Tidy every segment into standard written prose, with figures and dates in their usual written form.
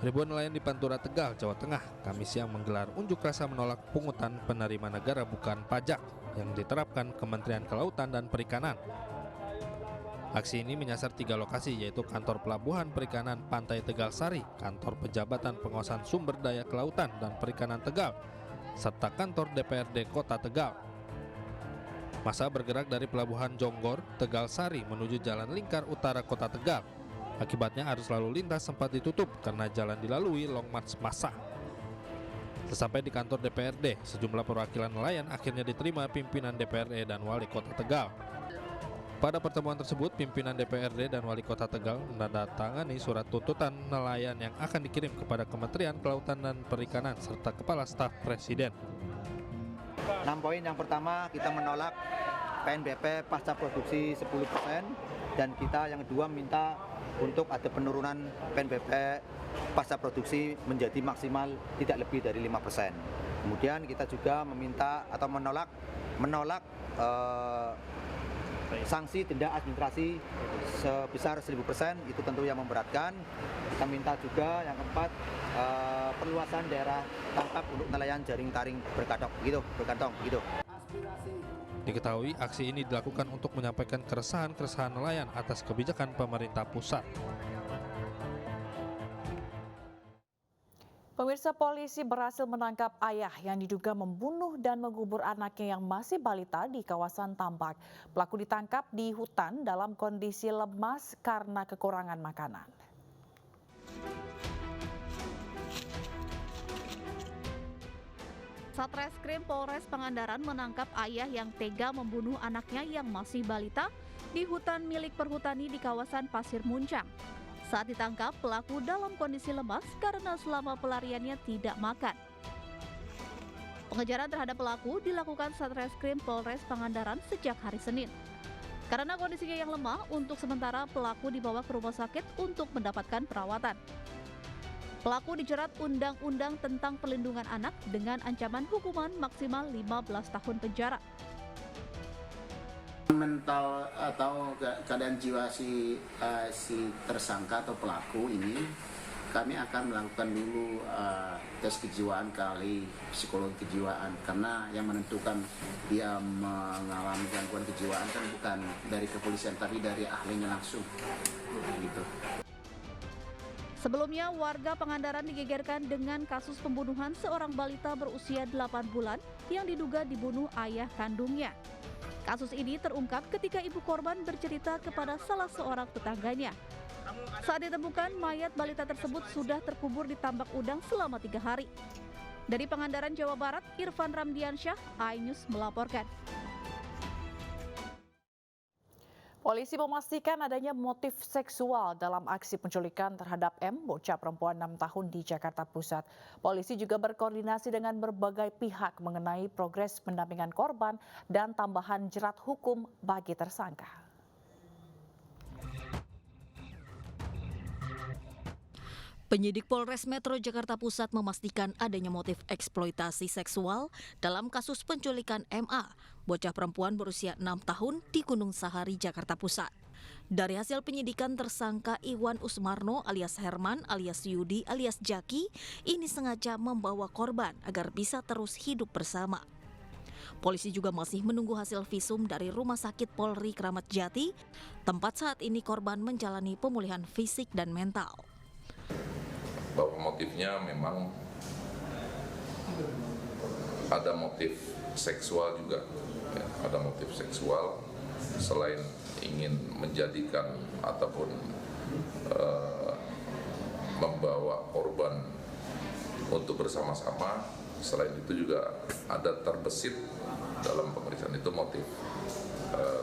Ribuan nelayan di Pantura, Tegal, Jawa Tengah, Kamis siang menggelar unjuk rasa menolak pungutan penerima negara bukan pajak yang diterapkan Kementerian Kelautan dan Perikanan. Aksi ini menyasar 3 lokasi, yaitu kantor Pelabuhan Perikanan Pantai Tegal Sari, kantor Pejabatan Pengawasan Sumber Daya Kelautan dan Perikanan Tegal, serta kantor DPRD Kota Tegal. Massa bergerak dari Pelabuhan Jonggor, Tegal Sari menuju Jalan Lingkar Utara Kota Tegal. Akibatnya arus lalu lintas sempat ditutup karena jalan dilalui long march massa. Sesampai di kantor DPRD, sejumlah perwakilan nelayan akhirnya diterima pimpinan DPRD dan Wali Kota Tegal. Pada pertemuan tersebut, pimpinan DPRD dan Wali Kota Tegal menandatangani surat tuntutan nelayan yang akan dikirim kepada Kementerian Kelautan dan Perikanan serta Kepala Staf Presiden. 6 poin. Yang pertama, kita menolak PNBP pasca produksi 10%, dan kita yang kedua minta untuk ada penurunan PNBP pasca produksi menjadi maksimal tidak lebih dari 5%. Kemudian kita juga meminta atau menolak sanksi denda administrasi sebesar 1000%, itu tentu yang memberatkan. Kita minta juga yang keempat, perluasan daerah tangkap untuk nelayan jaring taring berkantong gitu. Diketahui aksi ini dilakukan untuk menyampaikan keresahan nelayan atas kebijakan pemerintah pusat. Pemirsa, polisi berhasil menangkap ayah yang diduga membunuh dan mengubur anaknya yang masih balita di kawasan Tambak. Pelaku ditangkap di hutan dalam kondisi lemas karena kekurangan makanan. Satreskrim Polres Pangandaran menangkap ayah yang tega membunuh anaknya yang masih balita di hutan milik perhutani di kawasan Pasir Muncang. Saat ditangkap, pelaku dalam kondisi lemas karena selama pelariannya tidak makan. Pengejaran terhadap pelaku dilakukan Satreskrim Polres Pangandaran sejak hari Senin. Karena kondisinya yang lemah, untuk sementara pelaku dibawa ke rumah sakit untuk mendapatkan perawatan. Pelaku dijerat Undang-Undang tentang Perlindungan Anak dengan ancaman hukuman maksimal 15 tahun penjara. Mental atau keadaan jiwa si tersangka atau pelaku ini, kami akan melakukan dulu tes kejiwaan kali psikologi kejiwaan, karena yang menentukan dia mengalami gangguan kejiwaan kan bukan dari kepolisian tapi dari ahlinya langsung gitu. Sebelumnya, warga Pangandaran digegerkan dengan kasus pembunuhan seorang balita berusia 8 bulan yang diduga dibunuh ayah kandungnya. Kasus ini terungkap ketika ibu korban bercerita kepada salah seorang tetangganya. Saat ditemukan, mayat balita tersebut sudah terkubur di tambak udang selama 3 hari. Dari Pangandaran, Jawa Barat, Irfan Ramdiansyah, iNews melaporkan. Polisi memastikan adanya motif seksual dalam aksi penculikan terhadap M, bocah perempuan 6 tahun di Jakarta Pusat. Polisi juga berkoordinasi dengan berbagai pihak mengenai progres pendampingan korban dan tambahan jerat hukum bagi tersangka. Penyidik Polres Metro Jakarta Pusat memastikan adanya motif eksploitasi seksual dalam kasus penculikan MA, bocah perempuan berusia 6 tahun di Gunung Sahari, Jakarta Pusat. Dari hasil penyidikan, tersangka Iwan Usmarno alias Herman alias Yudi alias Jaki ini sengaja membawa korban agar bisa terus hidup bersama. Polisi juga masih menunggu hasil visum dari Rumah Sakit Polri Kramat Jati, tempat saat ini korban menjalani pemulihan fisik dan mental. Bahwa motifnya memang ada motif seksual juga, ya, ada motif seksual selain ingin menjadikan ataupun membawa korban untuk bersama-sama. Selain itu juga ada terbesit dalam pemeriksaan itu motif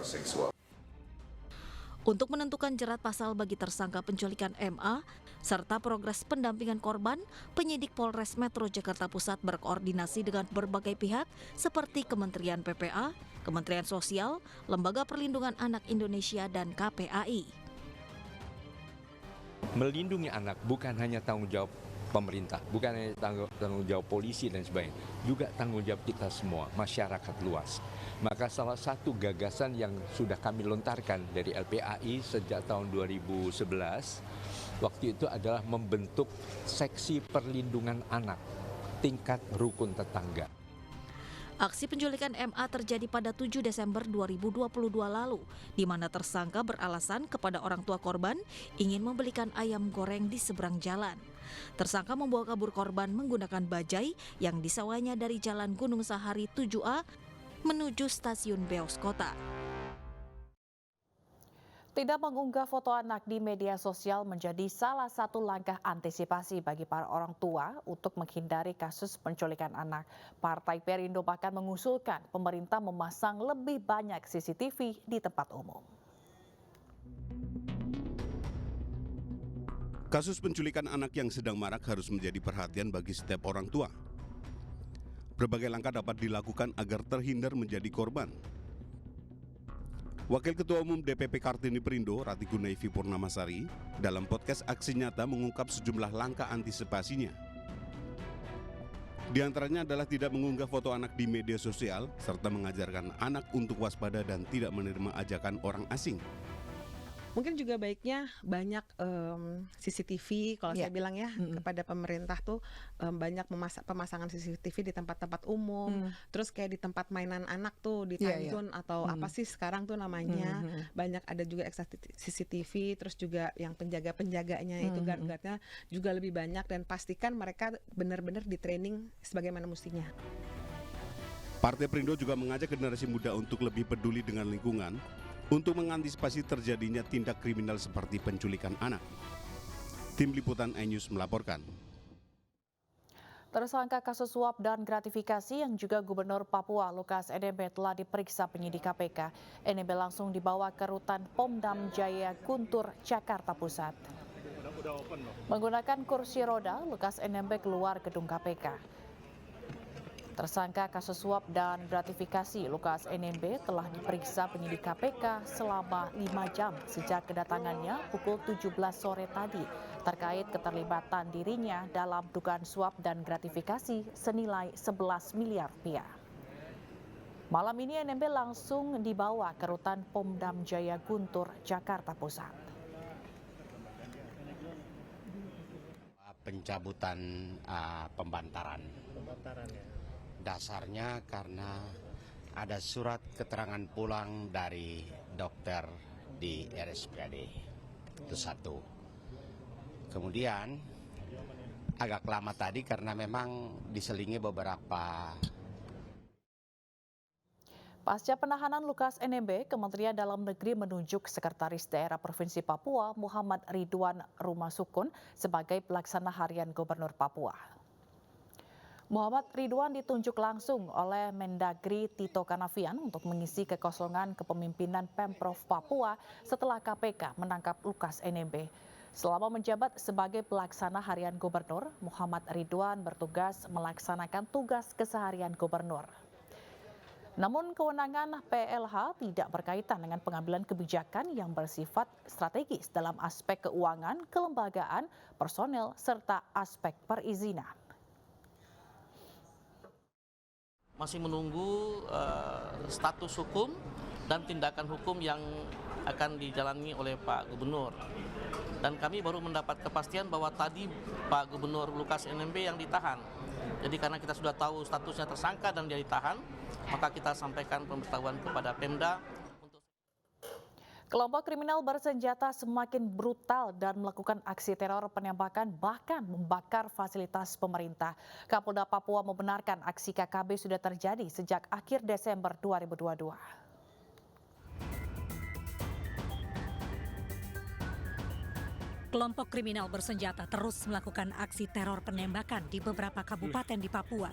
seksual. Untuk menentukan jerat pasal bagi tersangka penculikan MA serta progres pendampingan korban, penyidik Polres Metro Jakarta Pusat berkoordinasi dengan berbagai pihak seperti Kementerian PPA, Kementerian Sosial, Lembaga Perlindungan Anak Indonesia, dan KPAI. Melindungi anak bukan hanya tanggung jawab pemerintah, bukan hanya tanggung jawab polisi dan sebagainya, juga tanggung jawab kita semua, masyarakat luas. Maka salah satu gagasan yang sudah kami lontarkan dari LPAI sejak tahun 2011 waktu itu adalah membentuk seksi perlindungan anak tingkat rukun tetangga. Aksi penculikan MA terjadi pada 7 Desember 2022 lalu, di mana tersangka beralasan kepada orang tua korban ingin membelikan ayam goreng di seberang jalan. Tersangka membawa kabur korban menggunakan bajai yang disewanya dari Jalan Gunung Sahari 7A menuju stasiun Beos Kota. Tidak mengunggah foto anak di media sosial menjadi salah satu langkah antisipasi bagi para orang tua untuk menghindari kasus penculikan anak. Partai Perindo bahkan mengusulkan pemerintah memasang lebih banyak CCTV di tempat umum. Kasus penculikan anak yang sedang marak harus menjadi perhatian bagi setiap orang tua. Berbagai langkah dapat dilakukan agar terhindar menjadi korban. Wakil Ketua Umum DPP Kartini Perindo, Rati Gunaifi Purnamasari, dalam podcast Aksi Nyata mengungkap sejumlah langkah antisipasinya. Di antaranya adalah tidak mengunggah foto anak di media sosial, serta mengajarkan anak untuk waspada dan tidak menerima ajakan orang asing. Mungkin juga baiknya banyak CCTV, kalau saya bilang ya, kepada pemerintah tuh banyak pemasangan CCTV di tempat-tempat umum, terus kayak di tempat mainan anak tuh, di time zone atau apa sih sekarang tuh namanya, banyak ada juga ekstra CCTV, terus juga yang penjaga-penjaganya itu guard-guardnya juga lebih banyak, dan pastikan mereka benar-benar di training sebagaimana mestinya. Partai Perindo juga mengajak generasi muda untuk lebih peduli dengan lingkungan, untuk mengantisipasi terjadinya tindak kriminal seperti penculikan anak. Tim Liputan iNews melaporkan. Tersangka kasus suap dan gratifikasi yang juga Gubernur Papua Lukas NMB telah diperiksa penyidik KPK. NMB langsung dibawa ke rutan Pomdam Jaya Guntur, Jakarta Pusat. Menggunakan kursi roda, Lukas NMB keluar gedung KPK. Tersangka kasus suap dan gratifikasi Lukas NMB telah diperiksa penyidik KPK selama 5 jam sejak kedatangannya pukul 17 sore tadi terkait keterlibatan dirinya dalam dugaan suap dan gratifikasi senilai 11 miliar rupiah. Malam ini NMB langsung dibawa ke rutan Pomdam Jaya Guntur, Jakarta Pusat. Pencabutan pembantaran ya. Dasarnya karena ada surat keterangan pulang dari dokter di RSPAD, itu satu. Kemudian agak lama tadi karena memang diselingi beberapa. Pasca penahanan Lukas NMB, Kementerian Dalam Negeri menunjuk Sekretaris Daerah Provinsi Papua Muhammad Ridwan Rumasukun sebagai pelaksana harian Gubernur Papua. Muhammad Ridwan ditunjuk langsung oleh Mendagri Tito Karnavian untuk mengisi kekosongan kepemimpinan Pemprov Papua setelah KPK menangkap Lukas NMB. Selama menjabat sebagai pelaksana harian gubernur, Muhammad Ridwan bertugas melaksanakan tugas keseharian gubernur. Namun kewenangan PLH tidak berkaitan dengan pengambilan kebijakan yang bersifat strategis dalam aspek keuangan, kelembagaan, personel, serta aspek perizinan. Masih menunggu status hukum dan tindakan hukum yang akan dijalani oleh Pak Gubernur. Dan kami baru mendapat kepastian bahwa tadi Pak Gubernur Lukas NMB yang ditahan. Jadi karena kita sudah tahu statusnya tersangka dan dia ditahan, maka kita sampaikan pemberitahuan kepada Pemda. Kelompok kriminal bersenjata semakin brutal dan melakukan aksi teror penembakan bahkan membakar fasilitas pemerintah. Kapolda Papua membenarkan aksi KKB sudah terjadi sejak akhir Desember 2022. Kelompok kriminal bersenjata terus melakukan aksi teror penembakan di beberapa kabupaten di Papua.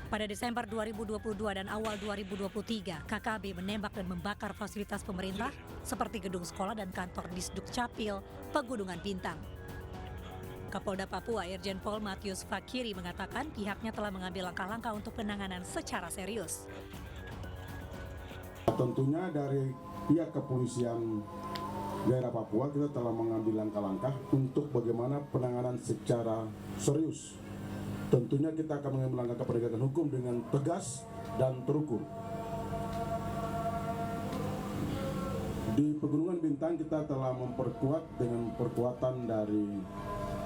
Pada Desember 2022 dan awal 2023, KKB menembak dan membakar fasilitas pemerintah seperti gedung sekolah dan kantor Disduk Capil, Pegunungan Bintang. Kapolda Papua Irjen Pol Matius Fakiri mengatakan pihaknya telah mengambil langkah-langkah untuk penanganan secara serius. Tentunya dari pihak kepolisian daerah Papua kita telah mengambil langkah-langkah untuk bagaimana penanganan secara serius. Tentunya kita akan mengambil langkah penegakan hukum dengan tegas dan terukur. Di Pegunungan Bintang kita telah memperkuat dengan perkuatan dari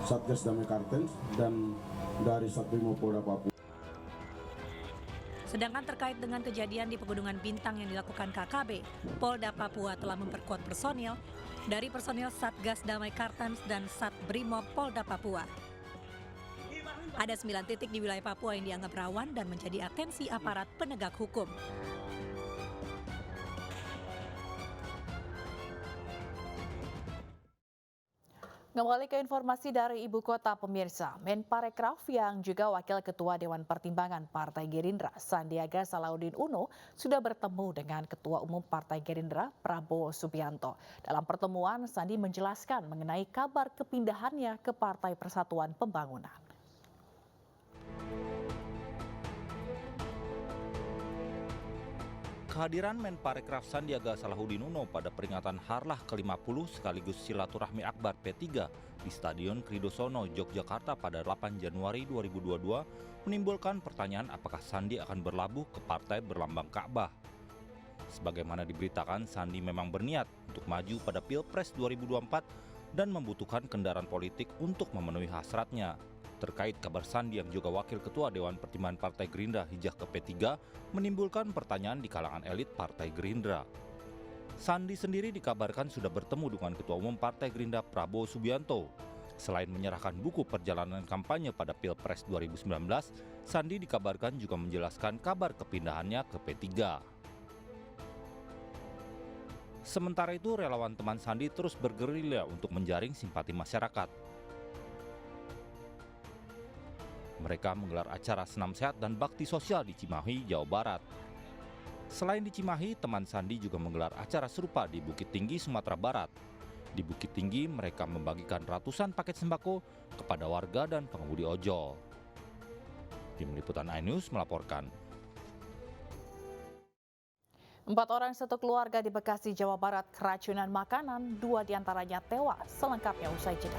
Satgas Damai Kartens dan dari Satrimo Polda Papua. Sedangkan terkait dengan kejadian di Pegunungan Bintang yang dilakukan KKB, Polda Papua telah memperkuat personil dari personil Satgas Damai Kartens dan Satbrimob Polda Papua. Ada 9 titik di wilayah Papua yang dianggap rawan dan menjadi atensi aparat penegak hukum. Kembali ke informasi dari Ibu Kota pemirsa, Menparekraf yang juga Wakil Ketua Dewan Pertimbangan Partai Gerindra, Sandiaga Salahuddin Uno, sudah bertemu dengan Ketua Umum Partai Gerindra, Prabowo Subianto. Dalam pertemuan, Sandi menjelaskan mengenai kabar kepindahannya ke Partai Persatuan Pembangunan. Kehadiran Menparekraf Sandiaga Salahuddin Uno pada peringatan Harlah ke-50 sekaligus silaturahmi akbar P3 di Stadion Kridosono, Yogyakarta pada 8 Januari 2022 menimbulkan pertanyaan apakah Sandi akan berlabuh ke partai berlambang Ka'bah. Sebagaimana diberitakan, Sandi memang berniat untuk maju pada Pilpres 2024 dan membutuhkan kendaraan politik untuk memenuhi hasratnya. Terkait kabar Sandi yang juga Wakil Ketua Dewan Pertimbangan Partai Gerindra hijrah ke P3 menimbulkan pertanyaan di kalangan elit Partai Gerindra. Sandi sendiri dikabarkan sudah bertemu dengan Ketua Umum Partai Gerindra Prabowo Subianto. Selain menyerahkan buku perjalanan kampanye pada Pilpres 2019, Sandi dikabarkan juga menjelaskan kabar kepindahannya ke P3. Sementara itu, relawan teman Sandi terus bergerilya untuk menjaring simpati masyarakat. Mereka menggelar acara senam sehat dan bakti sosial di Cimahi, Jawa Barat. Selain di Cimahi, teman Sandi juga menggelar acara serupa di Bukit Tinggi, Sumatera Barat. Di Bukit Tinggi, mereka membagikan ratusan paket sembako kepada warga dan pengemudi ojol. Tim Liputan iNews melaporkan. 4 orang satu keluarga di Bekasi, Jawa Barat keracunan makanan, 2 diantaranya tewas. Selengkapnya usai jeda.